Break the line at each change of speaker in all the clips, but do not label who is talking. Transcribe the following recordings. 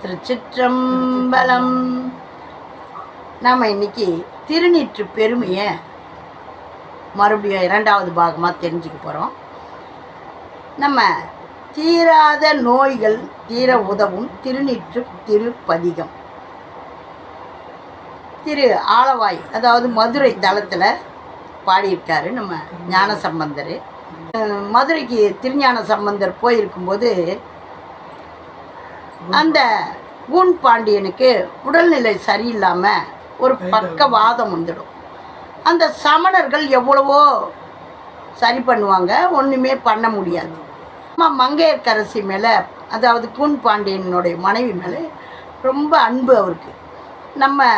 திருச்சிற்றம்பலம். நாம் இன்னைக்கு திருநீற்று பெருமையை மறுபடியும் இரண்டாவது பாகமாக தெரிஞ்சுக்க போகிறோம். நம்ம தீராத நோய்கள் தீர உதவும் திருநீற்று திருப்பதிகம். திரு ஆலவாய், அதாவது மதுரை தலத்தில் பாடியிருக்காரு நம்ம ஞானசம்பந்தர். மதுரைக்கு திருஞான சம்பந்தர் போயிருக்கும்போது அந்த கூன் பாண்டியனுக்கு உடல்நிலை சரியில்லாமல் ஒரு பக்கவாதம் வந்துடும். அந்த சமணர்கள் எவ்வளவோ சரி பண்ணுவாங்க, ஒன்றுமே பண்ண முடியாது. மங்கையர்க்கரசி மேலே, அதாவது கூன் பாண்டியனுடைய மனைவி மேலே ரொம்ப அன்பு அவருக்கு. நம்ம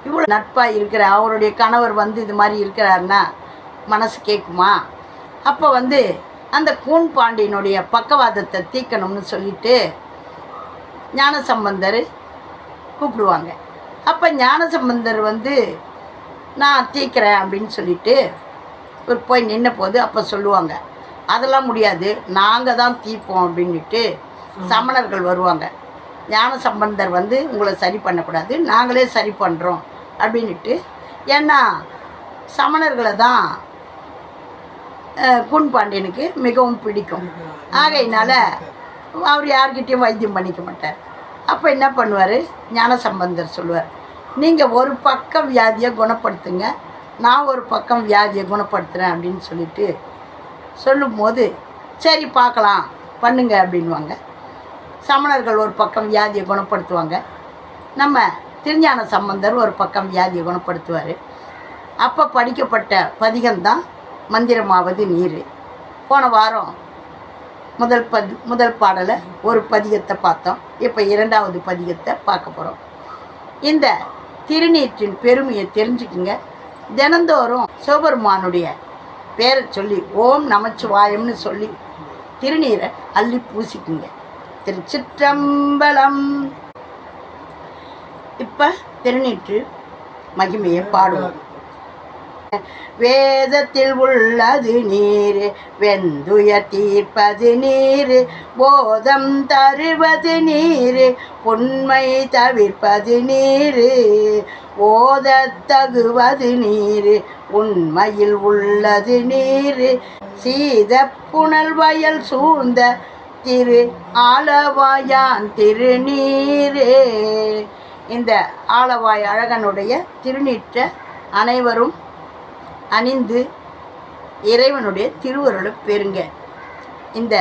இவ்வளோ நட்பாக இருக்கிற அவருடைய கணவர் இது மாதிரி இருக்கிறாருன்னா மனசு கேட்குமா? அப்போ அந்த கூன் பாண்டியனுடைய பக்கவாதத்தை தீர்க்கணும்னு சொல்லிட்டு ஞானசம்பந்தர் கூப்பிடுவாங்க. அப்போ ஞானசம்பந்தர் நான் தீர்க்கிறேன் அப்படின்னு சொல்லிட்டு ஒரு போய் நின்ன போது அப்போ சொல்லுவாங்க, அதெல்லாம் முடியாது, நாங்கள் தான் தீர்ப்போம் அப்படின்ட்டு சமணர்கள் வருவாங்க. ஞானசம்பந்தர் உங்களை சரி பண்ணக்கூடாது, நாங்களே சரி பண்ணுறோம் அப்படின்ட்டு. ஏன்னா சமணர்களை தான் கூன் பாண்டியனுக்கு மிகவும் பிடிக்கும். ஆகையினால அவர் யார்கிட்டையும் வைத்தியம் பண்ணிக்க மாட்டார். அப்போ என்ன பண்ணுவார், ஞானசம்பந்தர் சொல்லுவார், நீங்கள் ஒரு பக்கம் வியாதியை குணப்படுத்துங்க, நான் ஒரு பக்கம் வியாதியை குணப்படுத்துகிறேன் அப்படின்னு சொல்லிட்டு சொல்லும்போது சரி பார்க்கலாம் பண்ணுங்க அப்படின்வாங்க. சமணர்கள் ஒரு பக்கம் வியாதியை குணப்படுத்துவாங்க, நம்ம திருஞான சம்பந்தர் ஒரு பக்கம் வியாதியை குணப்படுத்துவார். அப்போ படிக்கப்பட்ட பதிகம்தான் மந்திரமாவது நீர். போன வாரம் முதல் பாடலை ஒரு பதிகத்தை பார்த்தோம். இப்போ இரண்டாவது பதிகத்தை பார்க்க போகிறோம். இந்த திருநீற்றின் பெருமையை தெரிஞ்சுக்குங்க. தினந்தோறும் சிவபெருமானுடைய பேரை சொல்லி ஓம் நமச்சிவாயம்னு சொல்லி திருநீரை அள்ளி பூசிக்குங்க. திருச்சிற்றம்பலம். இப்போ திருநீற்று மகிமையை பாடுவோம். வேதத்தில் உள்ளது நீர், வெந்துய தீர்ப்பது நீர், போதம் தருவது நீர், உண்மை தவிர்ப்பது நீர், ஓதத் தகுவது நீர், உண்மையில் உள்ளது நீர், சீத புனல் வயல் சூழ்ந்த திரு ஆலவாயான் திருநீரே. இந்த ஆலவாய் அழகனுடைய திருநீற்றை அனைவரும் அணிந்து இறைவனுடைய திருவருளை பெறுங்க. இந்த